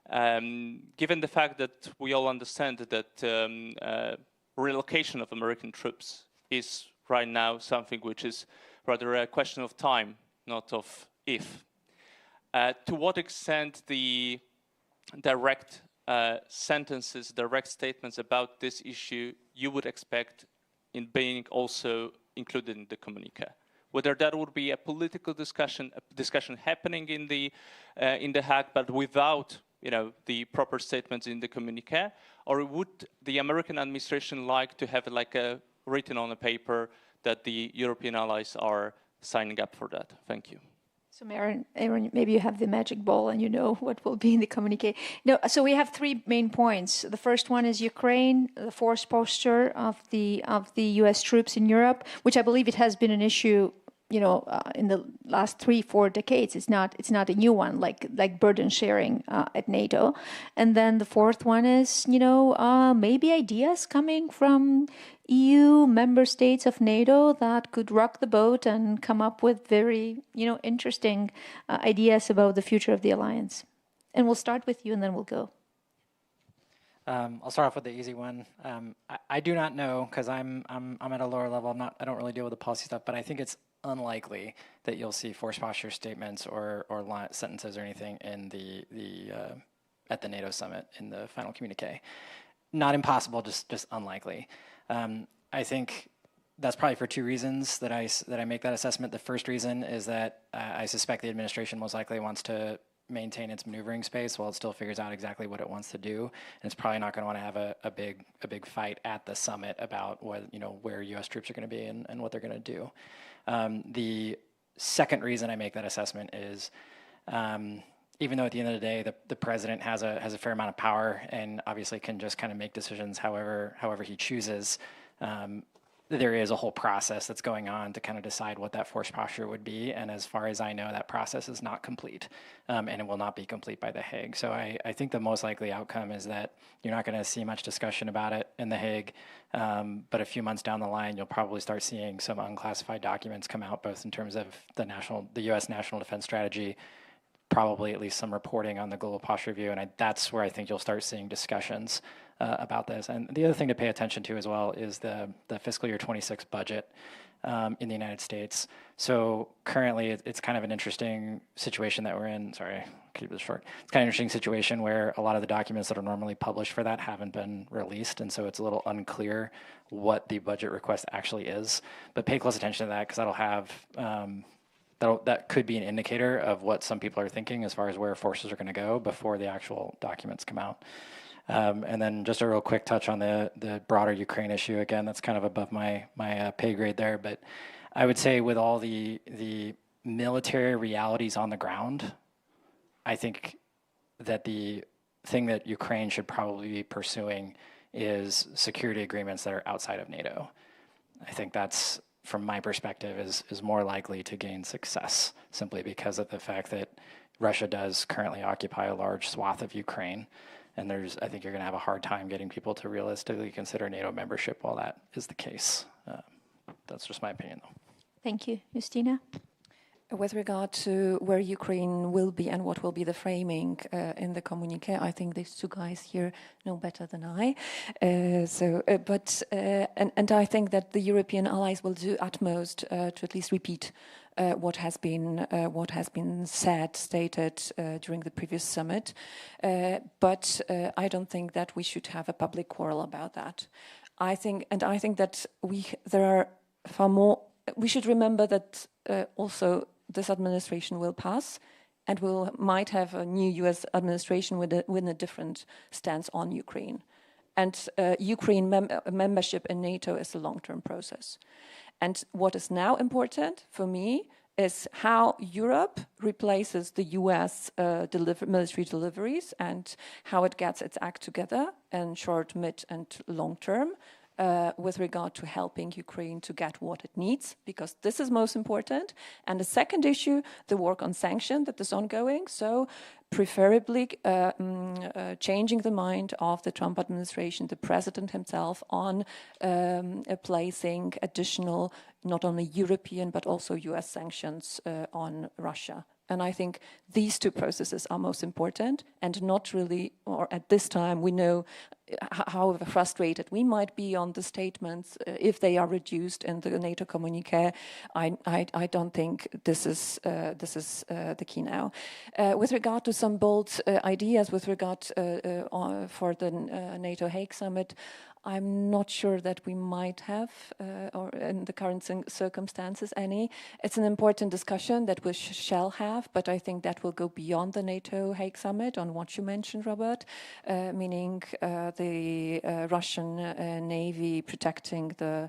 Given the fact that we all understand that relocation of American troops is right now something which is rather a question of time, not of if. To what extent the direct sentences, direct statements about this issue you would expect in being also included in the communique? Whether that would be a political discussion happening in the Hague, but without, you know, the proper statements in the communique, or would the American administration like to have like a written on a paper that the European allies are signing up for that? Thank you. So Aaron, maybe you have the magic ball and you know what will be in the communique. No, so we have three main points. The first one is Ukraine, the force posture of the US troops in Europe, which I believe it has been an issue, you know, in the last 3-4 decades. It's not a new one, like burden sharing at NATO. And then the fourth one is, you know, maybe ideas coming from EU member states of NATO that could rock the boat and come up with very, you know, interesting ideas about the future of the alliance. And we'll start with you, and then we'll go. I'll start off with the easy one. I do not know, because I'm at a lower level. I don't really deal with the policy stuff, but I think it's unlikely that you'll see force posture statements or sentences or anything in at the NATO summit in the final communique. Not impossible, just unlikely. I think that's probably for two reasons that I make that assessment. The first reason is that I suspect the administration most likely wants to maintain its maneuvering space while it still figures out exactly what it wants to do. And it's probably not going to want to have a big fight at the summit about what, where U.S. troops are going to be and what they're going to do. The second reason I make that assessment is, even though at the end of the day the president has a fair amount of power and obviously can just kind of make decisions however he chooses, there is a whole process that's going on to kind of decide what that force posture would be. And as far as I know, that process is not complete, and it will not be complete by The Hague. So I think the most likely outcome is that you're not going to see much discussion about it in The Hague, but a few months down the line, you'll probably start seeing some unclassified documents come out, both in terms of the U.S. National Defense Strategy, probably at least some reporting on the Global Posture Review, and that's where I think you'll start seeing discussions about this. And the other thing to pay attention to as well is the fiscal year 26 budget in the United States. So currently it's kind of an interesting situation that we're in. Sorry, I'll keep this short. It's kind of an interesting situation where a lot of the documents that are normally published for that haven't been released, and so it's a little unclear what the budget request actually is. But pay close attention to that, because that'll have that could be an indicator of what some people are thinking as far as where forces are going to go before the actual documents come out. And then just a real quick touch on the broader Ukraine issue. Again, that's kind of above my pay grade there, but I would say with all the military realities on the ground, I think that the thing that Ukraine should probably be pursuing is security agreements that are outside of NATO. I think that's, from my perspective, is more likely to gain success, simply because of the fact that Russia does currently occupy a large swath of Ukraine. And I think you're going to have a hard time getting people to realistically consider NATO membership while that is the case. That's just my opinion, though. Thank you. Justina? With regard to where Ukraine will be and what will be the framing in the communique, I think these two guys here know better than I. And I think that the European allies will do utmost to at least repeat what has been stated during the previous summit. But I don't think that we should have a public quarrel about that. I think that there are far more. We should remember that also this administration will pass, and might have a new U.S. administration with a different stance on Ukraine. And Ukraine membership in NATO is a long-term process. And what is now important for me is how Europe replaces the U.S. military deliveries, and how it gets its act together in short, mid, and long term. With regard to helping Ukraine to get what it needs, because this is most important. And the second issue, the work on sanction that is ongoing. So preferably changing the mind of the Trump administration, the president himself, on placing additional, not only European, but also US sanctions on Russia. And I think these two processes are most important, and not really, or at this time, we know how frustrated we might be on the statements if they are reduced in the NATO communique. I don't think this is the key now. With regard to some bold ideas with regard for the NATO Hague Summit, I'm not sure that we might have, or in the current circumstances, any. It's an important discussion that we shall have, but I think that will go beyond the NATO Hague Summit on what you mentioned, Robert, meaning the Russian Navy protecting the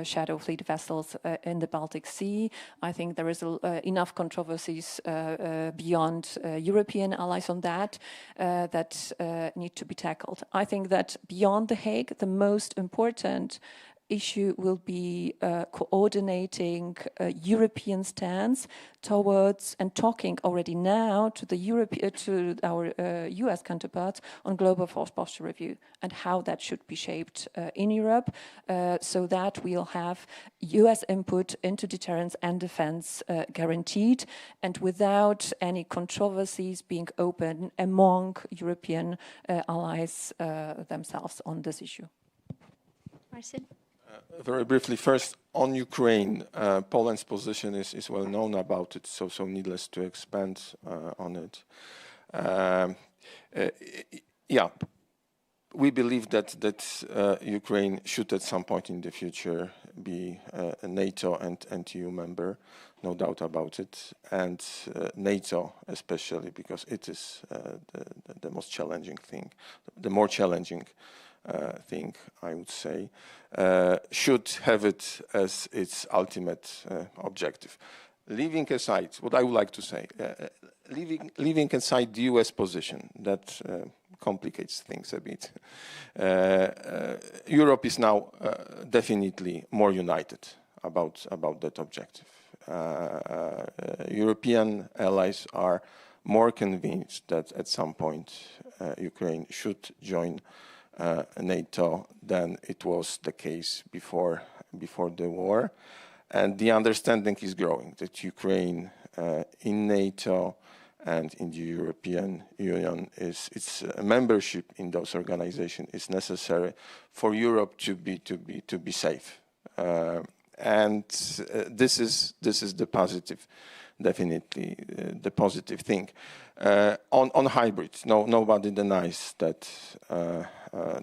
shadow fleet vessels in the Baltic Sea. I think there is enough controversies beyond European allies on that need to be tackled. I think that beyond The Hague, the most important issue will be coordinating a European stance towards, and talking already now to our US counterparts on global force posture review, and how that should be shaped in Europe, so that we'll have US input into deterrence and defense guaranteed, and without any controversies being open among European allies themselves on this issue. Marcin? Very briefly, first on Ukraine, Poland's position is well known about it, so needless to expand on it. Yeah, we believe that Ukraine should at some point in the future be a NATO and EU member, no doubt about it, and NATO especially because it is the most challenging thing, the more challenging thing, I would say, should have it as its ultimate objective. Leaving aside, what I would like to say, leaving aside the US position, that complicates things a bit. Europe is now definitely more united about that objective. European allies are more convinced that at some point Ukraine should join NATO than it was the case before the war. And the understanding is growing that Ukraine in NATO and in the European Union its membership in those organizations is necessary for Europe to be safe. And this is the positive, definitely the positive thing. On hybrid, nobody denies that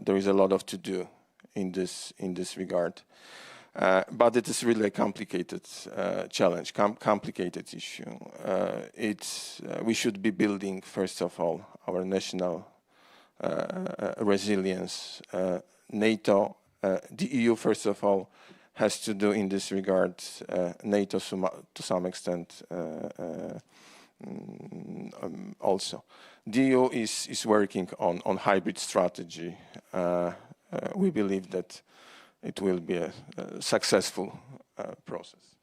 there is a lot of to do in this regard. But it is really a complicated challenge, complicated issue. We should be building, first of all, our national resilience. NATO, the EU, first of all, has to do in this regard. NATO, to some extent, also. The EU is working on hybrid strategy. We believe that it will be a successful process.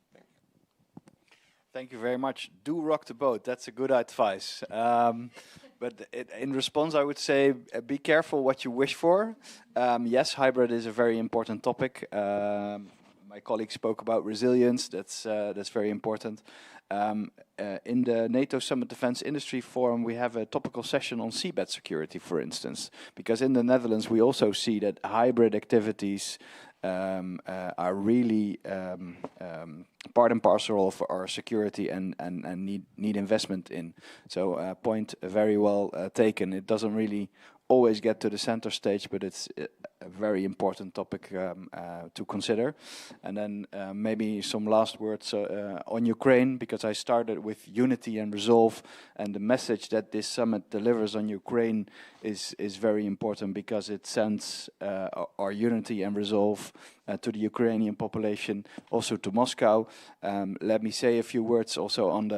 Thank you very much. Do rock the boat. That's a good advice. But in response, I would say be careful what you wish for. Yes, hybrid is a very important topic. My colleague spoke about resilience. That's very important. In the NATO Summit Defense Industry Forum, we have a topical session on seabed security, for instance, because in the Netherlands we also see that hybrid activities are really part and parcel of our security and need investment in. So point very well taken. It doesn't really always get to the center stage, but it's a very important topic to consider. And then maybe some last words on Ukraine, because I started with unity and resolve, and the message that this summit delivers on Ukraine is very important because it sends our unity and resolve to the Ukrainian population, also to Moscow. Let me say a few words also on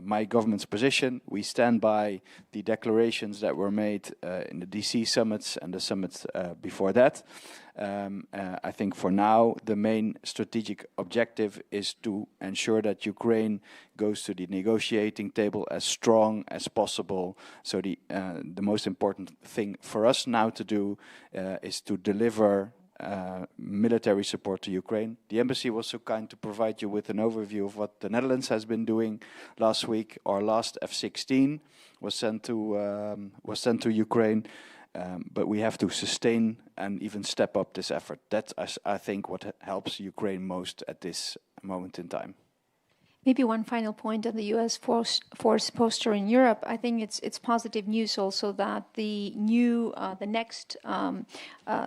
my government's position. We stand by the declarations that were made in the DC summits and the summits before that. I think for now the main strategic objective is to ensure that Ukraine goes to the negotiating table as strong as possible. So the most important thing for us now to do is to deliver military support to Ukraine. The embassy was so kind to provide you with an overview of what the Netherlands has been doing last week. Our last F-16 was sent to Ukraine. But we have to sustain and even step up this effort. That's, I think, what helps Ukraine most at this moment in time. Maybe one final point on the U.S. force posture in Europe. I think it's positive news also that the next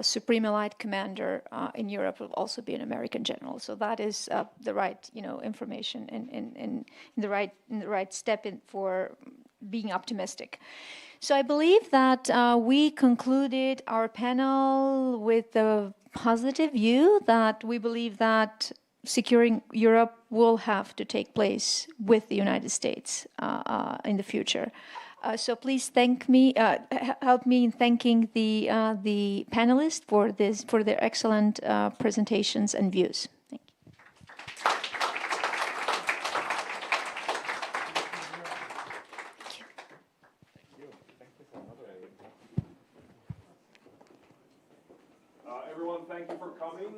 Supreme Allied Commander in Europe will also be an American general. So that is the right information and the right step in for being optimistic. So I believe that we concluded our panel with the positive view that we believe that securing Europe will have to take place with the United States in the future. So please help me in thanking the panelists for their excellent presentations and views. Thank you. Everyone, thank you for coming.